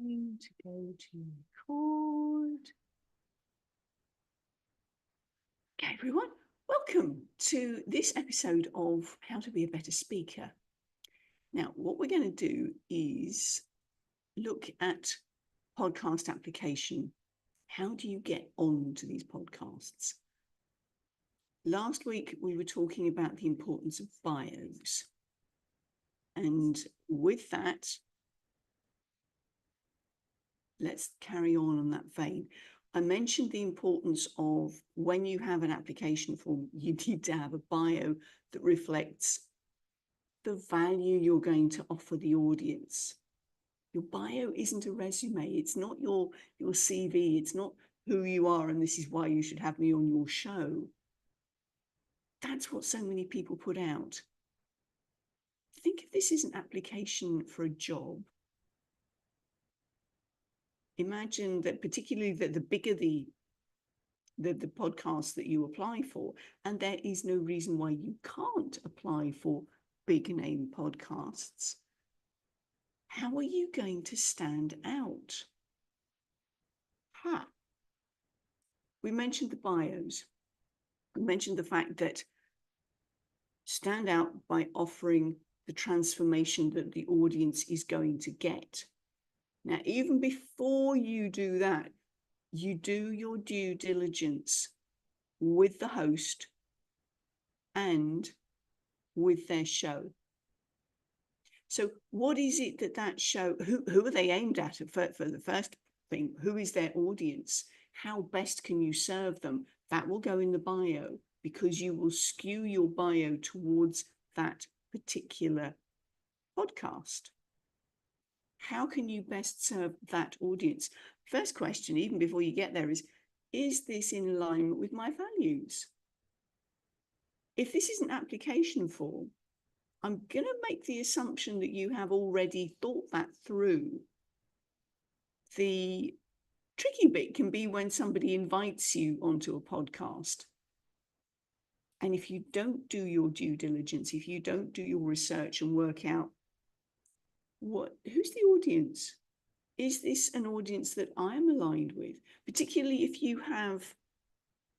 Going to go to record. Okay, everyone, welcome to this episode of How to Be a Better Speaker. Now, what we're going to do is look at podcast application. How do you get on to these podcasts? Last week, we were talking about the importance of bios. And with that, let's carry on that vein. I mentioned the importance of when you have an application form, you need to have a bio that reflects the value you're going to offer the audience. Your bio isn't a resume. It's not your CV. It's not who you are and this is why you should have me on your show. That's what so many people put out. Think if this is an application for a job. Imagine that, particularly that the bigger the podcast that you apply for, and there is no reason why you can't apply for big name podcasts. How are you going to stand out? We mentioned the bios. We mentioned the fact that stand out by offering the transformation that the audience is going to get. Now, even before you do that, you do your due diligence with the host and with their show. So what is it that show, who are they aimed at for the first thing? Who is their audience? How best can you serve them? That will go in the bio because you will skew your bio towards that particular podcast. How can you best serve that audience? First question, even before you get there, is this in alignment with my values? If this is an application form, I'm going to make the assumption that you have already thought that through. The tricky bit can be when somebody invites you onto a podcast. And if you don't do your due diligence, if you don't do your research and work out who's the audience? Is this an audience that I'm aligned with? Particularly if you have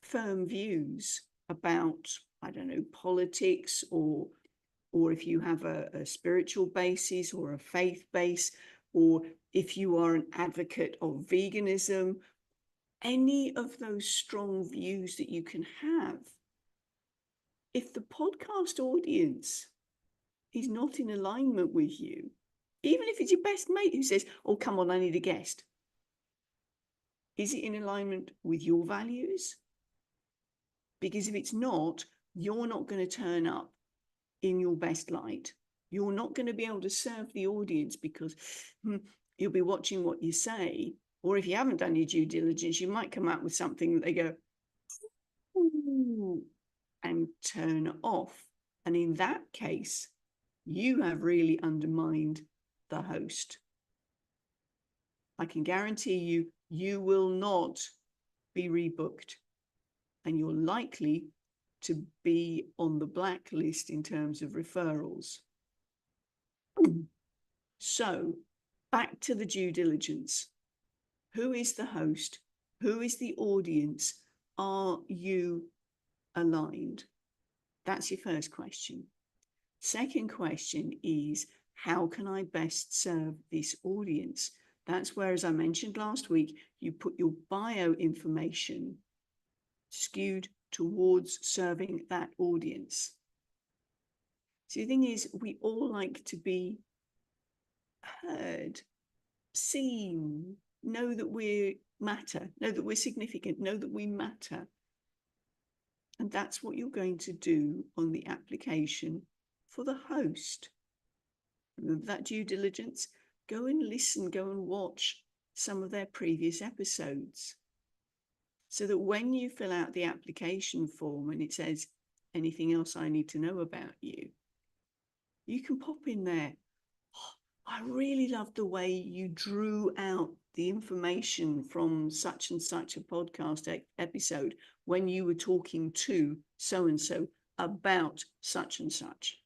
firm views about, I don't know, politics or if you have a spiritual basis or a faith base, or if you are an advocate of veganism, any of those strong views that you can have. If the podcast audience is not in alignment with you, even if it's your best mate who says, oh, come on, I need a guest. Is it in alignment with your values? Because if it's not, you're not going to turn up in your best light. You're not going to be able to serve the audience because you'll be watching what you say. Or if you haven't done your due diligence, you might come up with something that they go, ooh, and turn off. And in that case, you have really undermined the host. I can guarantee you, you will not be rebooked. And you're likely to be on the blacklist in terms of referrals. So back to the due diligence. Who is the host? Who is the audience? Are you aligned? That's your first question. Second question is, how can I best serve this audience? That's where, as I mentioned last week, you put your bio information skewed towards serving that audience. So the thing is, we all like to be heard, seen, know that we matter, know that we're significant, know that we matter. And that's what you're going to do on the application for the host. Remember that due diligence? Go and listen, go and watch some of their previous episodes, so that when you fill out the application form and it says anything else I need to know about you, you can pop in there, oh, I really love the way you drew out the information from such and such a podcast episode when you were talking to so-and-so about such and such.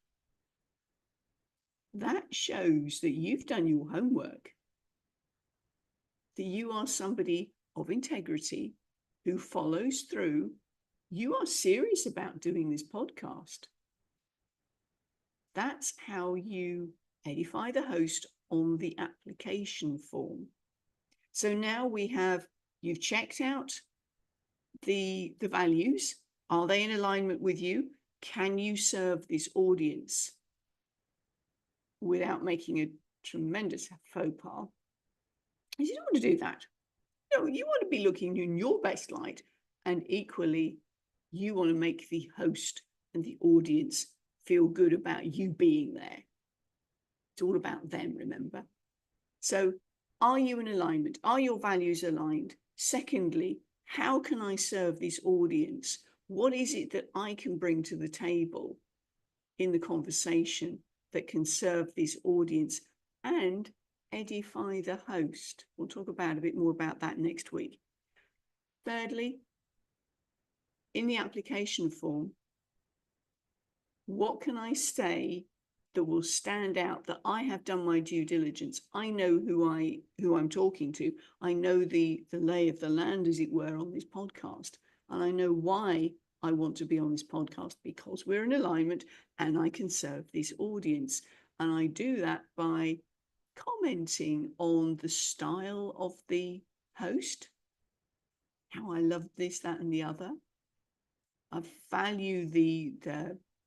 That shows that you've done your homework. that you are somebody of integrity who follows through. You are serious about doing this podcast. That's how you edify the host on the application form. So now you've checked out the values. Are they in alignment with you? Can you serve this audience without making a tremendous faux pas? You don't want to do that. No, you want to be looking in your best light, and equally, you want to make the host and the audience feel good about you being there. It's all about them, remember? So, are you in alignment? Are your values aligned? Secondly, how can I serve this audience? What is it that I can bring to the table in the conversation that can serve this audience and edify the host? We'll talk about a bit more about that next week. Thirdly, in the application form, what can I say that will stand out, that I have done my due diligence? I know who I'm talking to. I know the lay of the land, as it were, on this podcast. And I know why I want to be on this podcast, because we're in alignment and I can serve this audience. And I do that by commenting on the style of the host, how I love this, that, and the other. I value the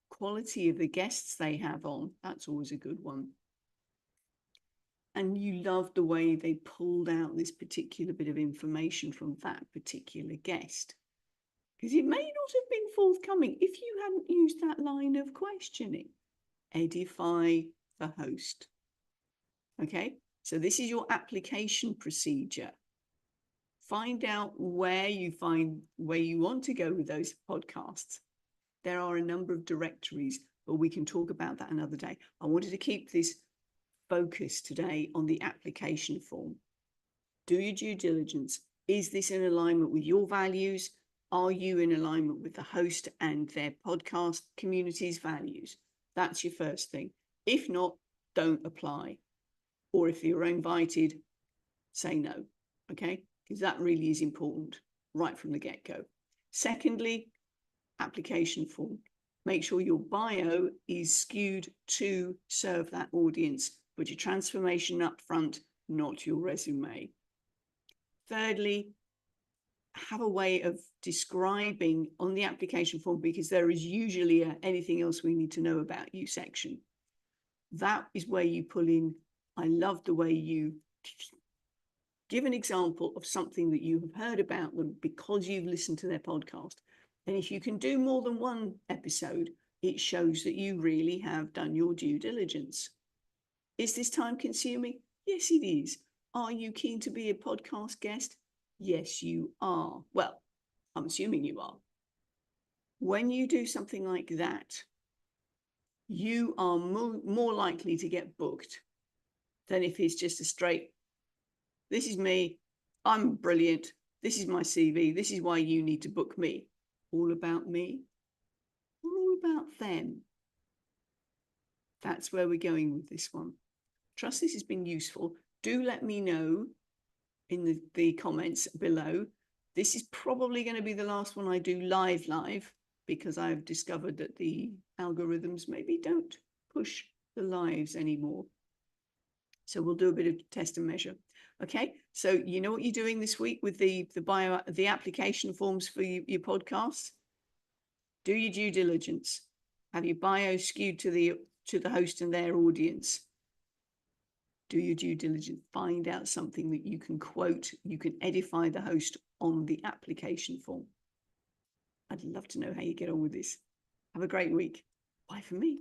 quality of the guests they have on. That's always a good one. And you love the way they pulled out this particular bit of information from that particular guest, because it may not have been forthcoming if you hadn't used that line of questioning. Edify the host. Okay, so this is your application procedure. Find out where you want to go with those podcasts. There are a number of directories, but we can talk about that another day. I wanted to keep this focus today on the application form. Do your due diligence. Is this in alignment with your values? Are you in alignment with the host and their podcast community's values? That's your first thing. If not, don't apply. Or if you're invited, say no, okay? Because that really is important right from the get-go. Secondly, application form. Make sure your bio is skewed to serve that audience. Put your transformation up front, not your resume. Thirdly, have a way of describing on the application form, because there is usually anything else we need to know about you section. That is where you pull in, I love the way you give an example of something that you have heard about them because you've listened to their podcast. And if you can do more than one episode, it shows that you really have done your due diligence. Is this time consuming? Yes, it is. Are you keen to be a podcast guest? Yes, you are. Well, I'm assuming you are. When you do something like that, you are more likely to get booked than if it's just a straight, this is me, I'm brilliant, this is my CV, this is why you need to book me. All about me, all about them. That's where we're going with this one. Trust this has been useful. Do let me know in the comments below. This is probably going to be the last one I do live, because I've discovered that the algorithms maybe don't push the lives anymore. So we'll do a bit of test and measure. Okay, so you know what you're doing this week with the application forms for your podcasts. Do your due diligence. Have your bio skewed to the host and their audience. Do your due diligence. Find out something that you can quote. You can edify the host on the application form. I'd love to know how you get on with this. Have a great week. Bye for me.